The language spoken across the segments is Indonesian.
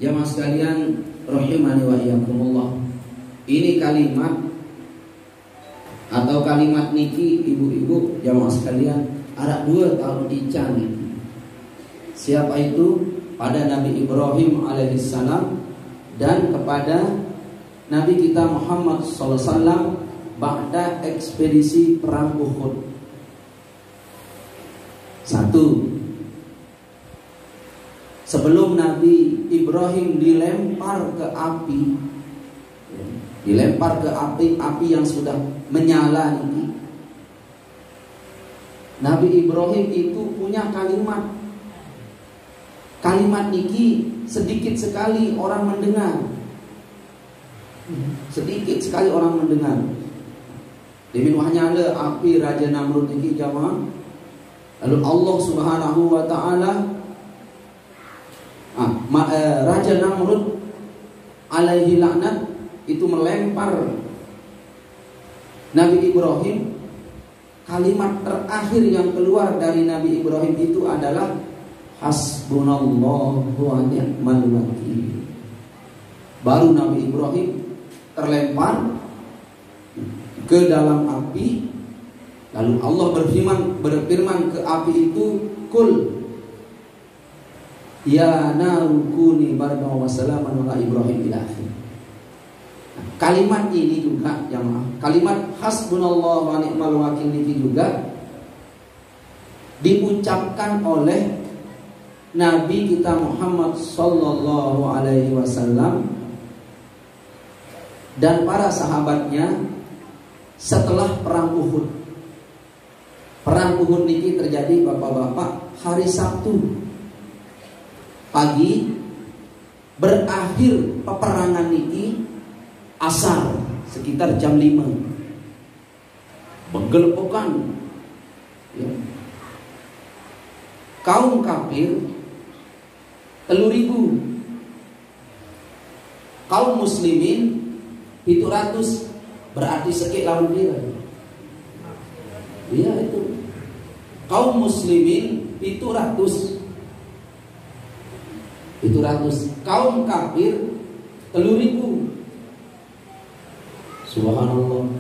Jamaah sekalian rahimani wa iyyakumullah. Ini kalimat atau kalimat niki ibu-ibu jamaah sekalian ada 2 tahun ican. Siapa itu? Pada Nabi Ibrahim alaihissalam dan kepada Nabi kita Muhammad sallallahu alaihi wasallam ba'da ekspedisi perang Uhud. 1. Sebelum Nabi Ibrahim dilempar ke api, api yang sudah menyala ini, Nabi Ibrahim itu punya kalimat niki sedikit sekali orang mendengar. Sedikit sekali orang mendengar. Demi nyala api Raja Namrud niki jamaah. Lalu Allah Subhanahu wa taala Raja Namrud alaihi laknat itu melempar Nabi Ibrahim. Kalimat terakhir yang keluar dari Nabi Ibrahim itu adalah hasbunallahu wa ni'mal wakil. Baru Nabi Ibrahim terlempar ke dalam api. Lalu Allah berfirman ke api itu, kul ya narukuni bardan wa salaman ala Ibrahim ila akhir. Kalimat ini juga jamaah, kalimat hasbunallahu wa ni'mal wakil ini juga diucapkan oleh Nabi kita Muhammad sallallahu alaihi wasallam dan para sahabatnya setelah perang Uhud. Perang Uhud ini terjadi bapak-bapak hari Sabtu pagi, berakhir peperangan ini asar sekitar jam 5. Penggelepokan ya. Kaum kafir 3.000, kaum muslimin 700, berarti sekit lawan dia. Iya itu. Kaum muslimin 700, kaum kafir 3.000. Subhanallah.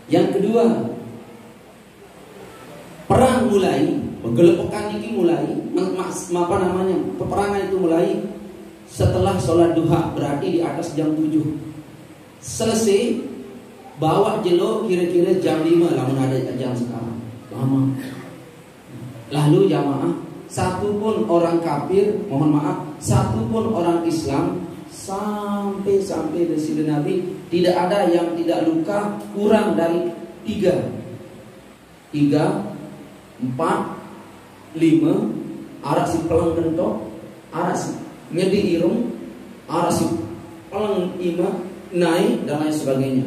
Yang kedua, perang mulai, penggelepokan ini mulai, peperangan itu mulai setelah sholat duha, berarti di atas jam 7. Selesai, bawa jelo kira-kira jam 5, lamun ada jam sekarang. Lama. Lalu jamaah, satupun orang kafir, mohon maaf, satupun orang Islam sampai di sini Nabi tidak ada yang tidak luka kurang dari 3, 4, 5, arak si pelang gentok, arak si ngedi irung, arak si pelang ima naik dan lain sebagainya.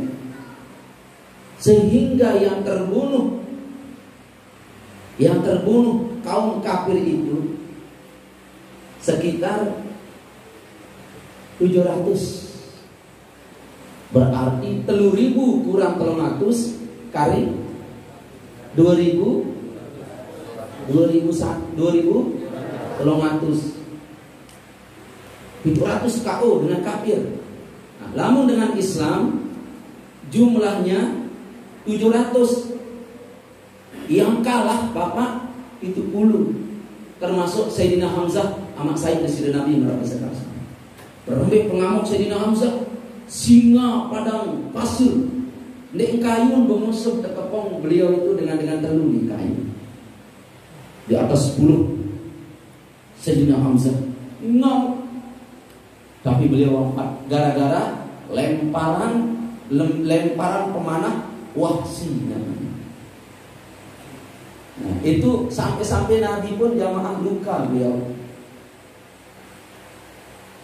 Sehingga yang terbunuh kaum kafir itu sekitar 700. Berarti 3.000 kurang 300 kali 2.300. 700 KO dengan kafir. Nah, namun dengan Islam jumlahnya 700. Yang kalah bapak itu 10, termasuk Sayyidina Hamzah amak Sayyid Sayyidina Nabi Muhammad. Berhenti pengamuk Sayyidina Hamzah, singa padang pasir, ndek kayun memusuh tekepong beliau itu dengan telur di kayu. Di atas 10 Sayyidina Hamzah ngamuk, tapi beliau wafat gara-gara lemparan pemanah Wahsy namanya. Nah, itu sampai Nabi pun jamaah luka beliau.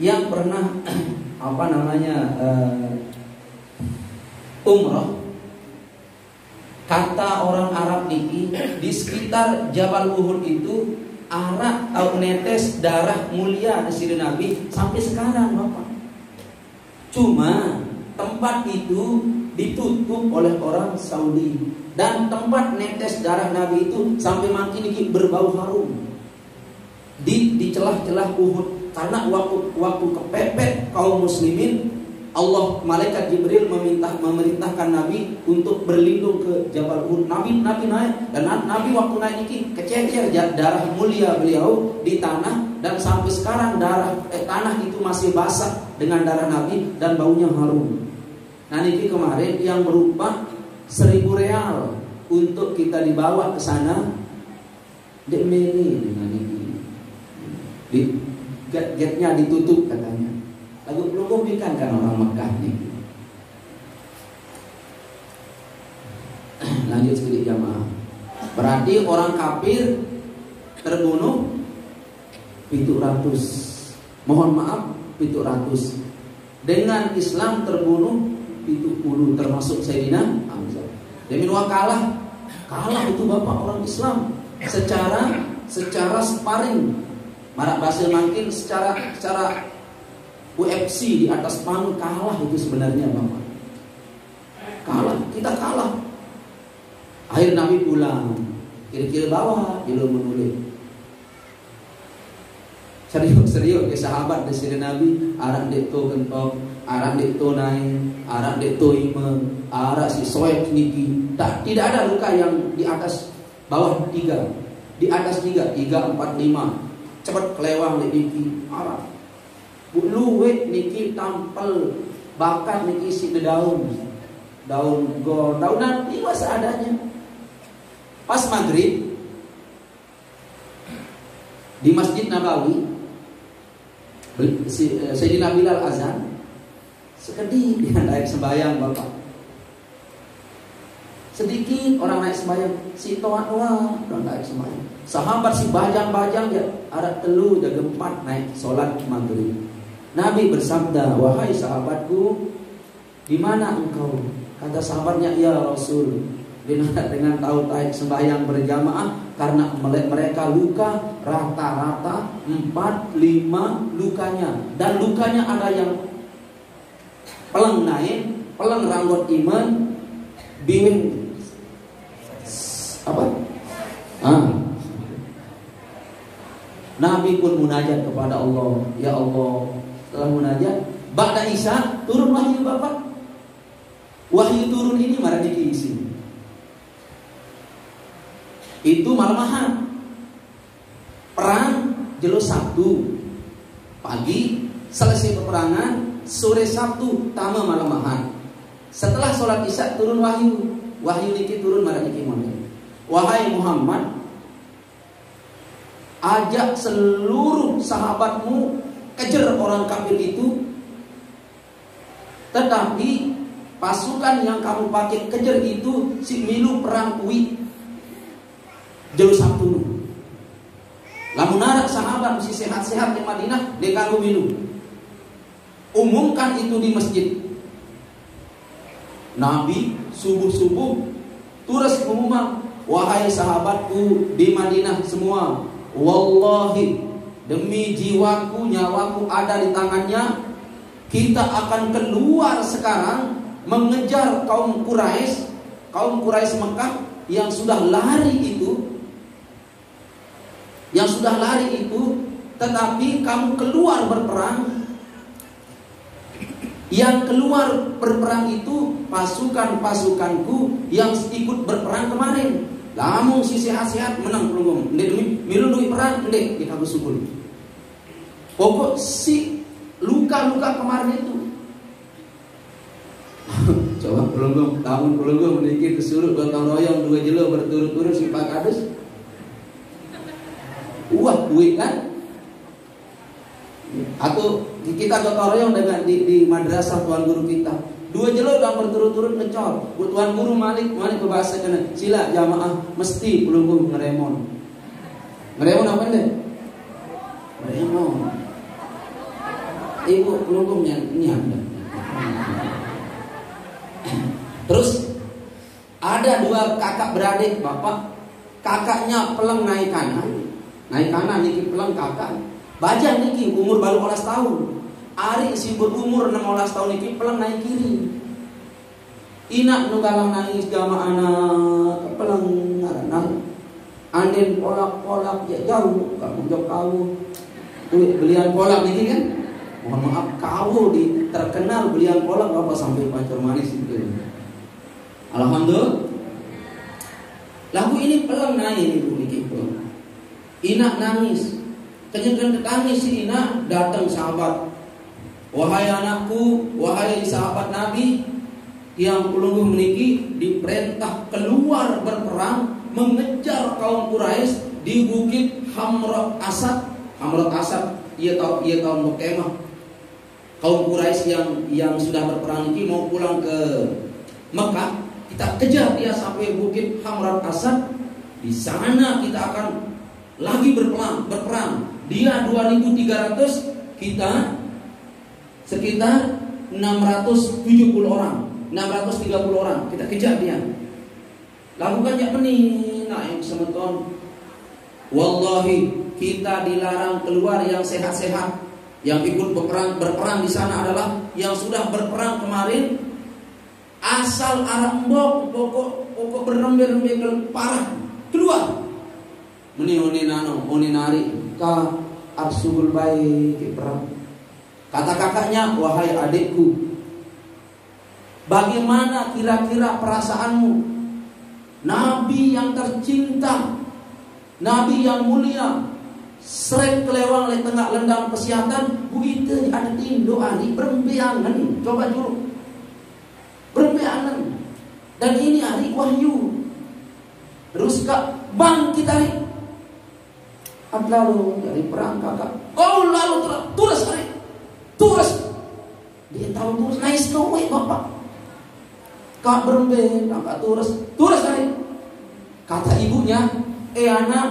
Yang pernah umrah, kata orang Arab niki di sekitar Jabal Uhud itu arak atau netes darah mulia di sini Nabi sampai sekarang bapak. Cuma tempat itu ditutup oleh orang Saudi dan tempat netes darah Nabi itu sampai makin ini berbau harum di celah-celah Uhud. Karena waktu kepepet kaum muslimin, Allah malaikat Jibril memerintahkan Nabi untuk berlindung ke Jabal Uhud. Nabi naik, dan Nabi waktu naik ini kececer darah mulia beliau di tanah, dan sampai sekarang tanah itu masih basah dengan darah Nabi dan baunya harum. Nah ini kemarin yang berupa 1.000 real untuk kita dibawa ke sana. Demeni dengan ini. Gate-nya ditutup katanya. Lagu belum kan orang Mekah nih. Lanjut sedikit jamaah. Berarti orang kafir terbunuh 700. Mohon maaf 700. Dengan Islam terbunuh 70, termasuk Sayyidina Hamzah. Demi kalah itu bapak orang Islam secara sparring. Marak bahasa makin secara UFC di atas panggung kalah itu sebenarnya bapak. Kita kalah. Akhir Nabi pulang, kira-kira bawah dia menulis. Serius ke sahabat dari sini Nabi, arak dek to kentok, arak dek to naik, arak dek to ime, arak si soek niki. Tidak ada luka yang di atas bawah 3, di atas 3, 4, 5. Cepat kelewang niki arah luwe niki tampel bakar niki si daun daunan ini seadanya. Pas maghrib di Masjid Nabawi Sayyidina Bilal azan, sekedih dia naik sembahyang bapak. Sedikit orang naik sembahyang, si toa-toa orang naik sembahyang. Sahabat si bajang-bajang ya ada telu jaga 4 naik sholat maghrib. Nabi bersabda, wahai sahabatku, di mana engkau? Kata sahabatnya, ya Rasul, dengan tahu naik sembahyang berjamaah karena mereka luka rata-rata 4-5 lukanya, dan lukanya ada yang peleng naik, peleng rambut iman, biwing apa? Nabi pun munajat kepada Allah, ya Allah, setelah munajat, ba'da Isya turun wahyu bapak. Wahyu turun ini marah diisi. Itu malamahan. Perang jelo Sabtu pagi, selesai peperangan sore Sabtu tama malamahan. Setelah sholat Isya turun wahyu. Wahyu niki turun marah niki mondel. Wahai Muhammad, ajak seluruh sahabatmu kejar orang kafir itu. Tetapi pasukan yang kamu pakai kejar itu si milu perang kui jauh Sabtu. Lamun narak sahabat mesti sehat-sehat di Madinah dekamu milu. Umumkan itu di masjid. Nabi subuh-subuh terus mengumumkan, wahai sahabatku di Madinah semua, wallahi demi jiwaku, nyawaku ada di tangannya, kita akan keluar sekarang mengejar kaum Quraisy Mekah yang sudah lari itu, tetapi kamu keluar berperang. Yang keluar berperang itu pasukan-pasukanku yang ikut berperang kemarin. Lamun si sehat-sehat menang pelunggung. Ndek demi milu duit perang ndek kita bersukul. Pokok si luka-luka kemarin itu. Coba pelunggung, tahun pelunggung meniki kesuruh gotong royong 2 jelo berturut-turut si Pak Kades. Duit kan? Atau kita gotong royong dengan di madrasah tuan guru kita. 2 jelo udah berturut-turut ngecor. Tuan guru Malik ke bahasa kena. Sila jamaah mesti pelunggung ngeremon. Ngeremon apa deh? Ngeremon. Ibu pelunggungnya ini ada. Terus ada 2 kakak beradik bapak. Kakaknya peleng naik kanan niki peleng kakak. Bajang niki umur baru 18 tahun. Ari si berumur 16 tahun niki peleng naik kiri. Inak nunggalang nangis jama anak peleng ngaranang. Anden polak-polak ya jauh kamu jauh kau. belian kolak ini kan. Mohon maaf, kau terkenal belian kolak apa sampai pancur manis itu. Alhamdulillah. Lagu ini pelan naik ibu gitu. Ina nangis. Kenyang tangis si Ina, datang sahabat. Wahai anakku, wahai sahabat Nabi yang pelungguh meniki, diperintah keluar berperang mengejar kaum Quraisy di bukit Hamrat Asad. Hamrat Asad ia tahun Mekah. Kaum Quraisy yang sudah berperang ini mau pulang ke Mekah, kita kejar dia sampai bukit Hamrat Asad. Di sana kita akan lagi berperang. Dia 2.300, kita sekitar 630 orang, 630 orang. Kita kejar dia. Lakukan jak pening naik semeton. Wallahi kita dilarang keluar yang sehat-sehat. Yang ikut berperang di sana adalah yang sudah berperang kemarin. Asal arah pokok berembe-rembe parah keluar. Meni nari ka arsubul baik perang. Kata kakaknya, wahai adikku, bagaimana kira-kira perasaanmu? Nabi yang tercinta, Nabi yang mulia, sering kelewang le tengah lendang kesehatan, begitu ada tindo ani berembeangan. Coba dulu berembeangan. Dan ini hari wahyu. Terus kak bangkit hari. Lalu dari perang kakak, kau lalu terus hari. Terus dia tahu terus nice no way bapak. Kak berembe, kakak terus hari. Kata ibunya, anak,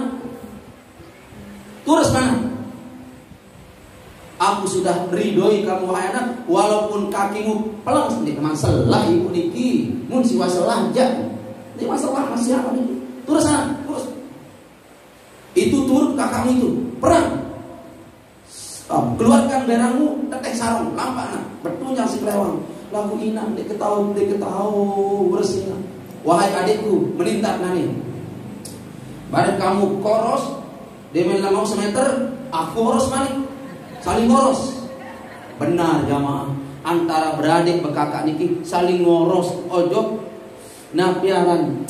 terus mana? Aku sudah meridoi kamu wahai anak, walaupun kakimu pelang sendiri. Masalah ibu niki, mun si wasalah aja. Ini masalah masih apa nih? Terus anak, terus. Itu turut kakakmu itu perang. Keluarkan berangmu, tetek sarung, lampak nak, bertunjang si kelewang. Lagu inang, dia ketahu bersih. Wahai adikku, melintat nani. Badan kamu koros, dia main mau semeter, aku koros mani, saling koros. Benar jamaah, antara beradik bekakak niki saling ngoros ojo. Nah piaran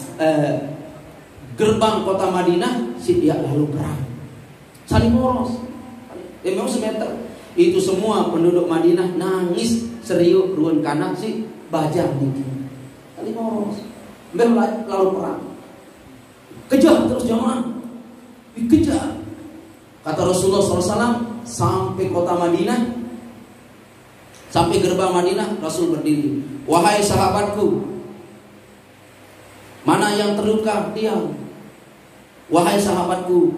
gerbang kota Madinah, si dia lalu perang, saling ngoros. Memang semeter. Itu semua penduduk Madinah nangis serius ruan kanak si bajang niki. Kali ngoros. Lalu perang. Kejar terus jamaah. Dikejar. Kata Rasulullah SAW sampai kota Madinah, sampai gerbang Madinah, Rasul berdiri. Wahai sahabatku, mana yang terluka diam. Wahai sahabatku,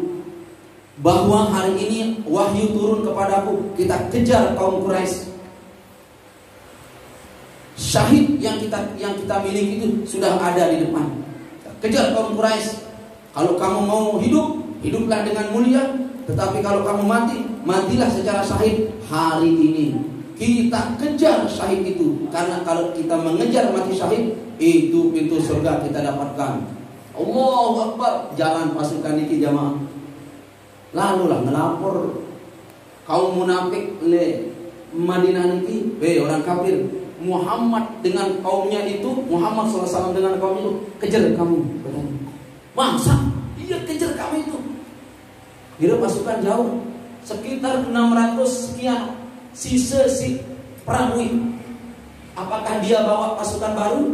bahwa hari ini wahyu turun kepadaku, kita kejar kaum Quraisy. Syahid yang kita miliki itu sudah ada di depan. Kejar kaum Quraisy. Kalau kamu mau hidup, hiduplah dengan mulia. Tetapi kalau kamu mati, matilah secara syahid hari ini. Kita kejar syahid itu, karena kalau kita mengejar mati syahid, itu pintu surga kita dapatkan. Allahu Akbar. Jalan pasukan niki jamaah. Lalu lah ngelapor kaum munafik le Madinah niki, orang kafir, Muhammad dengan kaumnya itu, Muhammad SAW dengan kaumnya itu kejar kamu. Masa dia kejar kamu itu? Kira pasukan jauh, sekitar 600 sekian sisa si perawi. Apakah dia bawa pasukan baru?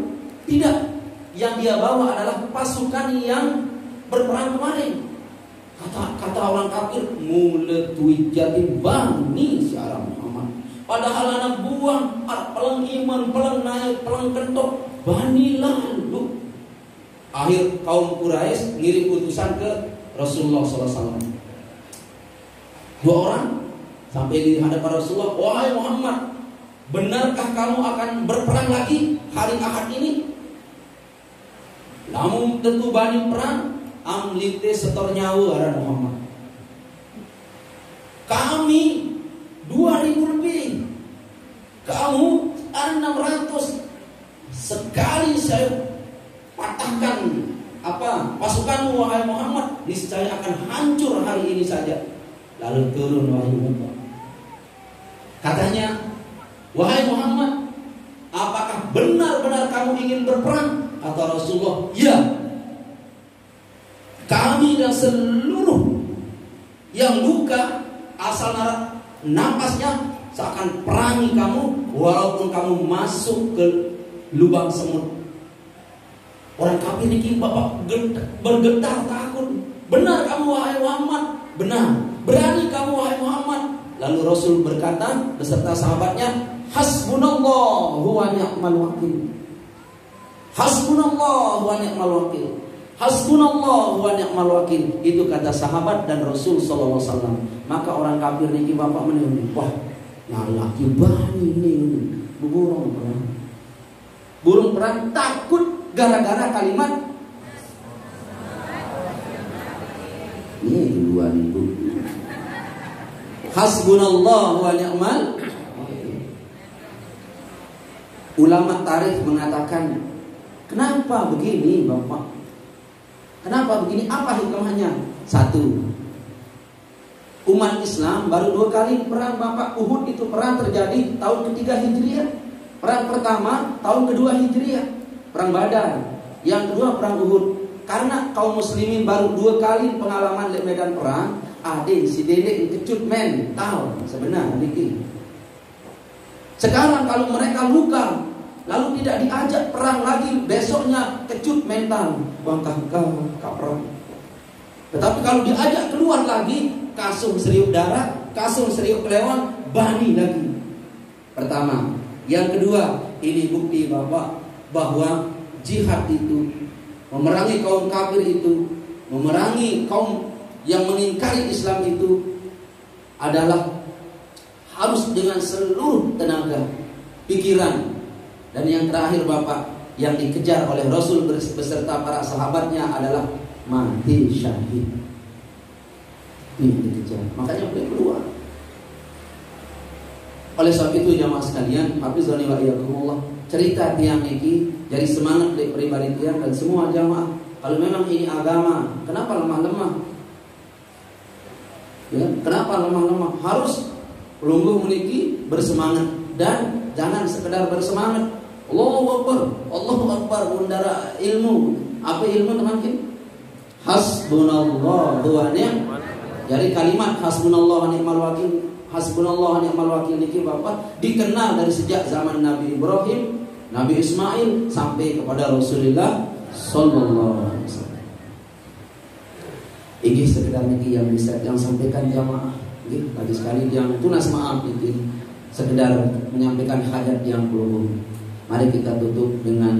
Tidak. Yang dia bawa adalah pasukan yang berperang kemarin. Kata orang kafir, mulut tuijatin bani syarah Muhammad. Padahal anak buah, pelang iman, pelang naik, pelang kentok, bani lalu. Akhir kaum Quraisy ngirim utusan ke Rasulullah SAW. 2 orang sampai di hadapan Rasulullah, wahai Muhammad, benarkah kamu akan berperang lagi hari Ahad ini? Namun tentu bani perang. Amlite setor nyawa ada Muhammad. Kami 2000 lebih, kamu 600. Sekali saya patahkan pasukanmu wahai Muhammad, niscaya akan hancur hari ini saja. Lalu turun wahyu Muhammad. Katanya, wahai Muhammad, apakah benar-benar kamu ingin berperang? Kata Rasulullah, ya. Kami dan seluruh yang luka asal napasnya seakan perangi kamu, walaupun kamu masuk ke lubang semut. Orang kafir ini bapak bergetar takut. Benar kamu wahai Muhammad, benar. Berani kamu wahai Muhammad. Lalu Rasul berkata beserta sahabatnya, hasbunallah wa ni'mal wakil. Hasbunallah wa ni'mal wakil. Hasbunallah wa ni'mal wakil. Itu kata sahabat dan Rasul sallallahu alaihi wasallam. Maka orang kafir niki bapak menunggu, wah, yang laki bani ini burung perang. Burung perang takut gara-gara kalimat ini duluan ibu. Hasbunallah wa ni'mal wakil. Ulama tarikh mengatakan, kenapa begini bapak? Kenapa begini? Apa hikmahnya? Satu, umat Islam baru 2 kali perang bapak. Uhud itu perang terjadi tahun ketiga Hijriah. Perang pertama tahun kedua Hijriah, perang Badar. Yang kedua perang Uhud. Karena kaum muslimin baru 2 kali pengalaman di medan perang, si dedek kecut men tahu sebenarnya dikit. Sekarang kalau mereka luka lalu tidak diajak perang lagi, besoknya kecut mental, bangkah kau perang. Tetapi kalau diajak keluar lagi, kasung seriuk darah, kasung seriuk kelewat, bani lagi. Pertama. Yang kedua, ini bukti bapak bahwa jihad itu, memerangi kaum kafir itu, memerangi kaum yang mengingkari Islam itu adalah harus dengan seluruh tenaga, pikiran. Dan yang terakhir bapak, yang dikejar oleh Rasul beserta para sahabatnya adalah mati syahid. Ini dikejar, makanya boleh keluar. Oleh sebab itu jamaah sekalian, hafizani wa iyyakumullah, cerita tiang niki jadi semangat dari pribadi tiang dan semua jamaah. Kalau memang ini agama, kenapa lemah-lemah? Ya, kenapa lemah-lemah? Harus lungguh meniki bersemangat dan jangan sekedar bersemangat. Allahu Akbar, bundara ilmu. Apa ilmu teman-teman? Hasbunallah wa ni'mal. Jadi kalimat hasbunallah wa ni'mal wakil, hasbunallah wa ni'mal wakil niki bapak dikenal dari sejak zaman Nabi Ibrahim, Nabi Ismail sampai kepada Rasulullah sallallahu alaihi wasallam. Ini sekedar niki yang bisa yang sampaikan jamaah. Nggih, tadi sekali yang tunas maaf niki sekedar menyampaikan hajat yang belum. Mari kita tutup dengan